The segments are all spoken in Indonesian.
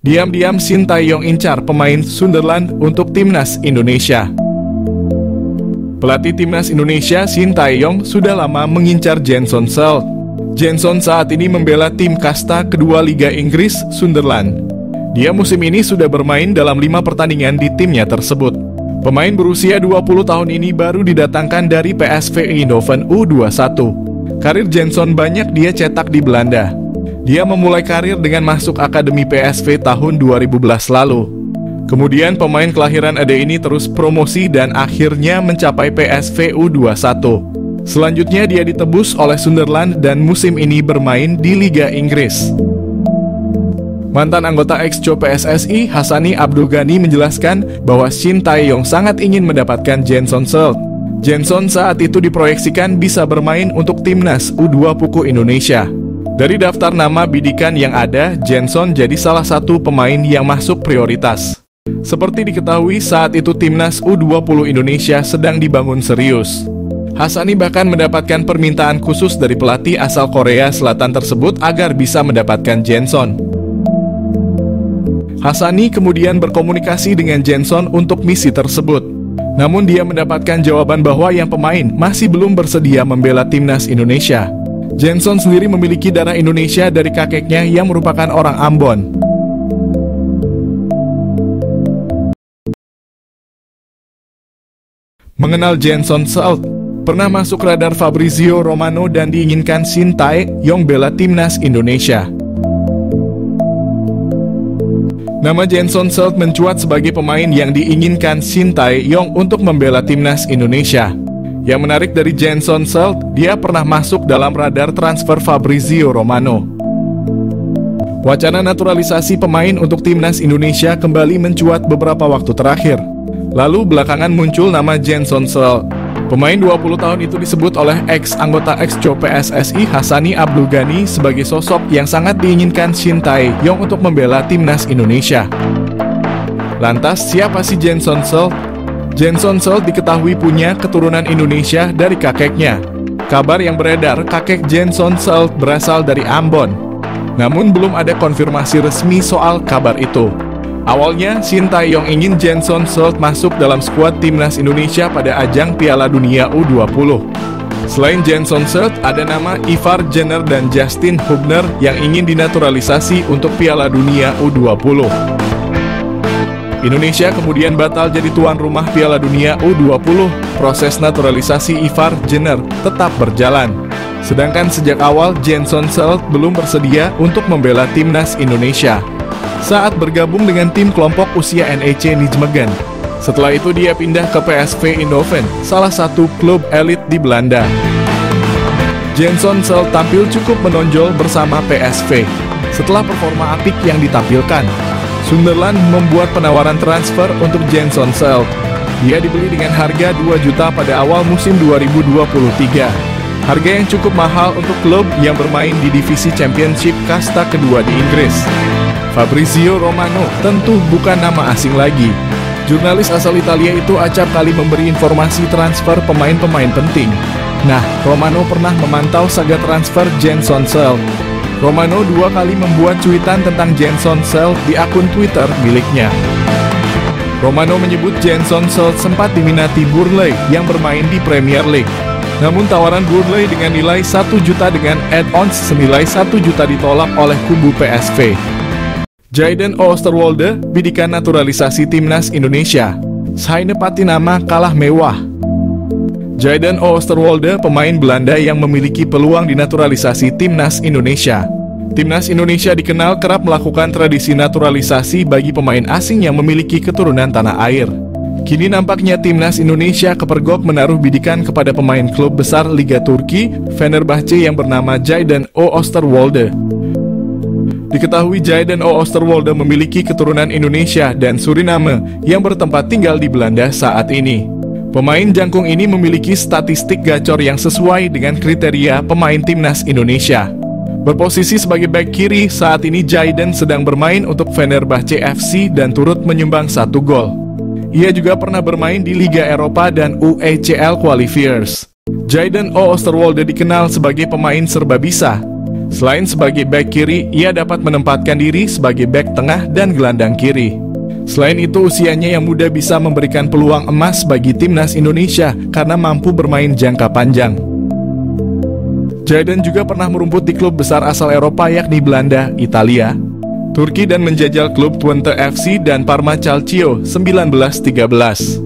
Diam-diam Shin Tae-yong incar pemain Sunderland untuk timnas Indonesia. Pelatih timnas Indonesia Shin Tae-yong sudah lama mengincar Jenson Salt. Jenson saat ini membela tim kasta kedua Liga Inggris, Sunderland. Dia musim ini sudah bermain dalam 5 pertandingan di timnya tersebut. Pemain berusia 20 tahun ini baru didatangkan dari PSV Eindhoven U21. Karir Jenson banyak dia cetak di Belanda. Dia memulai karir dengan masuk akademi PSV tahun 2011 lalu. Kemudian pemain kelahiran Ade ini terus promosi dan akhirnya mencapai PSV U21. Selanjutnya dia ditebus oleh Sunderland dan musim ini bermain di Liga Inggris. Mantan anggota Exco PSSI Hassani Abdul Ghani menjelaskan bahwa Shin Tae-yong sangat ingin mendapatkan Jenson Salt. Jenson saat itu diproyeksikan bisa bermain untuk timnas U20 Indonesia. Dari daftar nama bidikan yang ada, Jenson jadi salah satu pemain yang masuk prioritas. Seperti diketahui saat itu timnas U20 Indonesia sedang dibangun serius. Hassani bahkan mendapatkan permintaan khusus dari pelatih asal Korea Selatan tersebut agar bisa mendapatkan Jenson. Hassani kemudian berkomunikasi dengan Jenson untuk misi tersebut. Namun dia mendapatkan jawaban bahwa yang pemain masih belum bersedia membela timnas Indonesia. Jenson sendiri memiliki darah Indonesia dari kakeknya yang merupakan orang Ambon. Mengenal Jenson Salt, pernah masuk radar Fabrizio Romano dan diinginkan Shin Tae-yong bela timnas Indonesia. Nama Jenson Salt mencuat sebagai pemain yang diinginkan Shin Tae-yong untuk membela timnas Indonesia. Yang menarik dari Jenson Salt, dia pernah masuk dalam radar transfer Fabrizio Romano. Wacana naturalisasi pemain untuk timnas Indonesia kembali mencuat beberapa waktu terakhir. Lalu belakangan muncul nama Jenson Salt. Pemain 20 tahun itu disebut oleh anggota Exco PSSI Hassani Abdul Ghani sebagai sosok yang sangat diinginkan Shin Tae-yong untuk membela timnas Indonesia. Lantas siapa sih Jenson Salt? Jenson Salt diketahui punya keturunan Indonesia dari kakeknya. Kabar yang beredar, kakek Jenson Salt berasal dari Ambon. Namun belum ada konfirmasi resmi soal kabar itu. Awalnya, Shin Tae-yong ingin Jenson Salt masuk dalam skuad timnas Indonesia pada ajang Piala Dunia U20. Selain Jenson Salt, ada nama Ivar Jenner dan Justin Hubner yang ingin dinaturalisasi untuk Piala Dunia U20. Indonesia kemudian batal jadi tuan rumah Piala Dunia U20. Proses naturalisasi Ivar Jenner tetap berjalan. Sedangkan sejak awal Jenson Salt belum bersedia untuk membela timnas Indonesia saat bergabung dengan tim kelompok usia NEC Nijmegen. Setelah itu dia pindah ke PSV Eindhoven, salah satu klub elit di Belanda. Jenson Salt tampil cukup menonjol bersama PSV. Setelah performa apik yang ditampilkan, Sunderland membuat penawaran transfer untuk Jenson Salt. Dia dibeli dengan harga 2 juta pada awal musim 2023. Harga yang cukup mahal untuk klub yang bermain di divisi Championship kasta kedua di Inggris. Fabrizio Romano tentu bukan nama asing lagi. Jurnalis asal Italia itu acap kali memberi informasi transfer pemain-pemain penting. Nah, Romano pernah memantau saga transfer Jenson Salt. Romano 2 kali membuat cuitan tentang Jenson Salt di akun Twitter miliknya. Romano menyebut Jenson Salt sempat diminati Burnley yang bermain di Premier League. Namun tawaran Burnley dengan nilai 1 juta dengan add-ons senilai 1 juta ditolak oleh kubu PSV. Jayden Oosterwolde, bidikan naturalisasi timnas Indonesia. Seine Patinama kalah mewah. Jayden Oosterwolde, pemain Belanda yang memiliki peluang dinaturalisasi timnas Indonesia. Timnas Indonesia dikenal kerap melakukan tradisi naturalisasi bagi pemain asing yang memiliki keturunan tanah air. Kini nampaknya timnas Indonesia kepergok menaruh bidikan kepada pemain klub besar Liga Turki, Fenerbahce yang bernama Jayden Oosterwolde. Diketahui Jayden Oosterwolde memiliki keturunan Indonesia dan Suriname yang bertempat tinggal di Belanda saat ini. Pemain jangkung ini memiliki statistik gacor yang sesuai dengan kriteria pemain timnas Indonesia. Berposisi sebagai bek kiri, saat ini Jayden sedang bermain untuk Fenerbahce FC dan turut menyumbang 1 gol. Ia juga pernah bermain di Liga Eropa dan UECL Qualifiers. Jayden Oosterwolde dikenal sebagai pemain serba bisa. Selain sebagai bek kiri, ia dapat menempatkan diri sebagai bek tengah dan gelandang kiri. Selain itu, usianya yang muda bisa memberikan peluang emas bagi timnas Indonesia karena mampu bermain jangka panjang. Jayden juga pernah merumput di klub besar asal Eropa yakni Belanda, Italia, Turki dan menjajal klub Twente FC dan Parma Calcio 1913.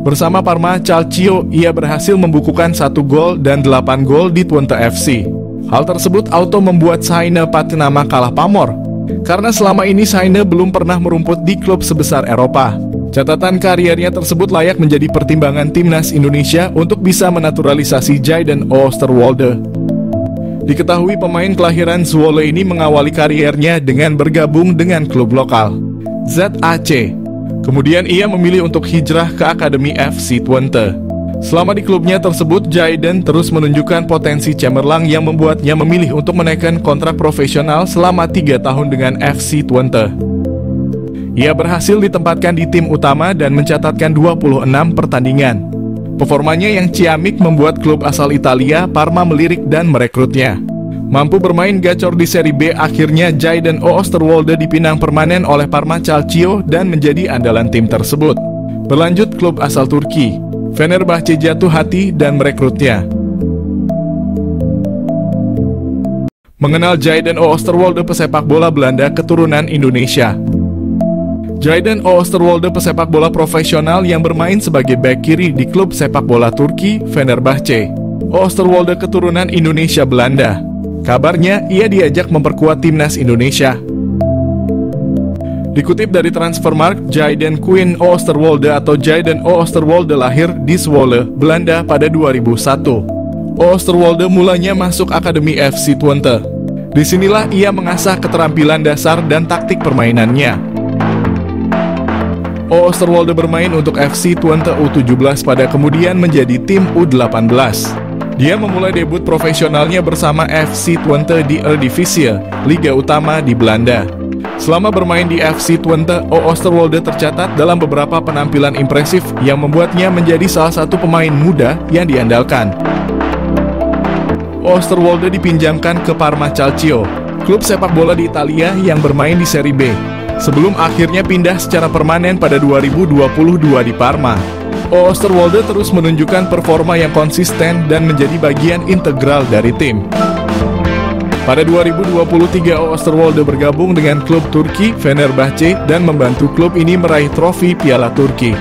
Bersama Parma Calcio, ia berhasil membukukan 1 gol dan 8 gol di Twente FC. Hal tersebut auto membuat Saine Patinama kalah pamor, karena selama ini Saine belum pernah merumput di klub sebesar Eropa. Catatan kariernya tersebut layak menjadi pertimbangan timnas Indonesia untuk bisa menaturalisasi Jayden Oosterwolde. Diketahui pemain kelahiran Zwolle ini mengawali kariernya dengan bergabung dengan klub lokal, ZAC. Kemudian ia memilih untuk hijrah ke Akademi FC Twente. Selama di klubnya tersebut, Jayden terus menunjukkan potensi cemerlang yang membuatnya memilih untuk menaikkan kontrak profesional selama 3 tahun dengan FC Twente. Ia berhasil ditempatkan di tim utama dan mencatatkan 26 pertandingan. Performanya yang ciamik membuat klub asal Italia, Parma, melirik dan merekrutnya. Mampu bermain gacor di Serie B, akhirnya Jayden Oosterwolde dipinang permanen oleh Parma Calcio dan menjadi andalan tim tersebut. Berlanjut, klub asal Turki, Fenerbahce, jatuh hati dan merekrutnya. Mengenal Jayden Oosterwolde, pesepak bola Belanda keturunan Indonesia. Jayden Oosterwolde pesepak bola profesional yang bermain sebagai bek kiri di klub sepak bola Turki, Fenerbahce. Oosterwolde keturunan Indonesia Belanda. Kabarnya, ia diajak memperkuat timnas Indonesia. Dikutip dari Transfermarkt, Jayden Quinn Oosterwolde atau Jayden Oosterwolde lahir di Zwolle, Belanda pada 2001. Oosterwolde mulanya masuk Akademi FC Twente. Disinilah ia mengasah keterampilan dasar dan taktik permainannya. Oosterwolde bermain untuk FC Twente U17 pada kemudian menjadi tim U18. Dia memulai debut profesionalnya bersama FC Twente di Eredivisie, Liga Utama di Belanda. Selama bermain di FC Twente, Oosterwolde tercatat dalam beberapa penampilan impresif yang membuatnya menjadi salah satu pemain muda yang diandalkan. Oosterwolde dipinjamkan ke Parma Calcio, klub sepak bola di Italia yang bermain di Serie B, sebelum akhirnya pindah secara permanen pada 2022 di Parma. Oosterwolde terus menunjukkan performa yang konsisten dan menjadi bagian integral dari tim. Pada 2023, Oosterwolde bergabung dengan klub Turki, Fenerbahce, dan membantu klub ini meraih trofi Piala Turki.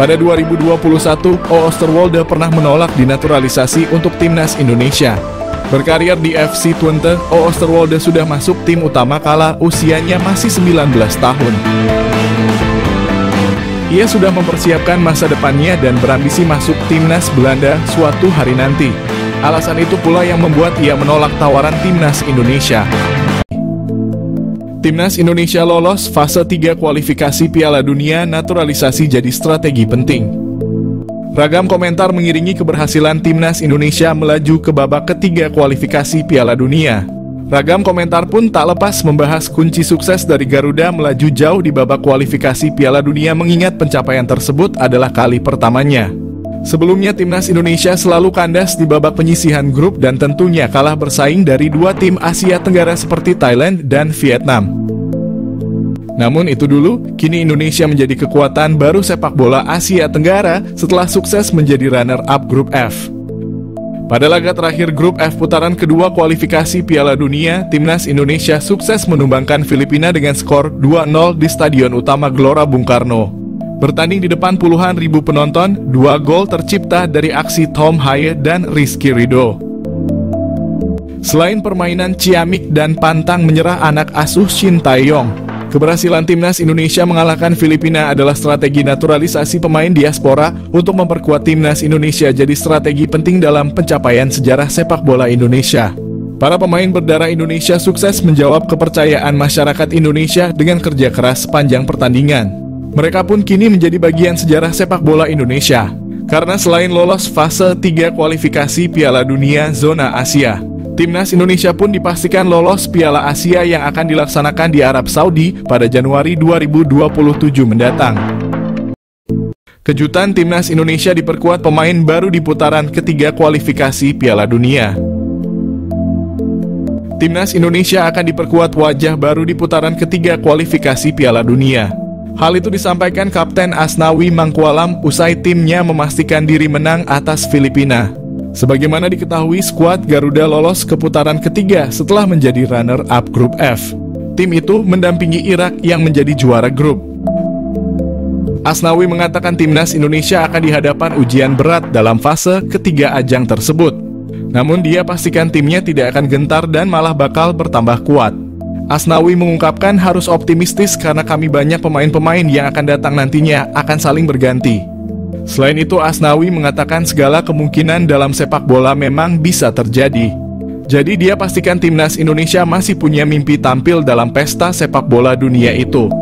Pada 2021, Oosterwolde pernah menolak dinaturalisasi untuk timnas Indonesia. Berkarir di FC Twente, Oosterwolde sudah masuk tim utama kala usianya masih 19 tahun. Ia sudah mempersiapkan masa depannya dan berambisi masuk timnas Belanda suatu hari nanti. Alasan itu pula yang membuat ia menolak tawaran timnas Indonesia. Timnas Indonesia lolos fase 3 kualifikasi Piala Dunia, naturalisasi jadi strategi penting. Ragam komentar mengiringi keberhasilan timnas Indonesia melaju ke babak ketiga kualifikasi Piala Dunia. Ragam komentar pun tak lepas membahas kunci sukses dari Garuda melaju jauh di babak kualifikasi Piala Dunia, mengingat pencapaian tersebut adalah kali pertamanya. Sebelumnya timnas Indonesia selalu kandas di babak penyisihan grup dan tentunya kalah bersaing dari 2 tim Asia Tenggara seperti Thailand dan Vietnam. Namun itu dulu, kini Indonesia menjadi kekuatan baru sepak bola Asia Tenggara setelah sukses menjadi runner-up grup F. Pada laga terakhir grup F putaran kedua kualifikasi Piala Dunia, timnas Indonesia sukses menumbangkan Filipina dengan skor 2-0 di Stadion Utama Gelora Bung Karno. Bertanding di depan puluhan ribu penonton, 2 gol tercipta dari aksi Tom Haye dan Rizky Ridho. Selain permainan ciamik dan pantang menyerah anak asuh Shin Tae-yong, keberhasilan timnas Indonesia mengalahkan Filipina adalah strategi naturalisasi pemain diaspora untuk memperkuat timnas Indonesia jadi strategi penting dalam pencapaian sejarah sepak bola Indonesia. Para pemain berdarah Indonesia sukses menjawab kepercayaan masyarakat Indonesia dengan kerja keras sepanjang pertandingan. Mereka pun kini menjadi bagian sejarah sepak bola Indonesia. Karena selain lolos fase 3 kualifikasi Piala Dunia zona Asia, timnas Indonesia pun dipastikan lolos Piala Asia yang akan dilaksanakan di Arab Saudi pada Januari 2027 mendatang. Kejutan timnas Indonesia diperkuat pemain baru di putaran ketiga kualifikasi Piala Dunia. Timnas Indonesia akan diperkuat wajah baru di putaran ketiga kualifikasi Piala Dunia. Hal itu disampaikan Kapten Asnawi Mangkualam usai timnya memastikan diri menang atas Filipina. Sebagaimana diketahui, skuad Garuda lolos ke putaran ketiga setelah menjadi runner-up grup F. Tim itu mendampingi Irak yang menjadi juara grup. Asnawi mengatakan timnas Indonesia akan dihadapkan ujian berat dalam fase ketiga ajang tersebut. Namun dia pastikan timnya tidak akan gentar dan malah bakal bertambah kuat. Asnawi mengungkapkan harus optimistis karena kami banyak pemain-pemain yang akan datang nantinya akan saling berganti. Selain itu, Asnawi mengatakan segala kemungkinan dalam sepak bola memang bisa terjadi. Jadi dia pastikan timnas Indonesia masih punya mimpi tampil dalam pesta sepak bola dunia itu.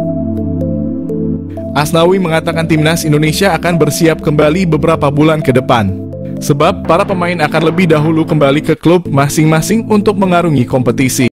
Asnawi mengatakan timnas Indonesia akan bersiap kembali beberapa bulan ke depan. Sebab para pemain akan lebih dahulu kembali ke klub masing-masing untuk mengarungi kompetisi.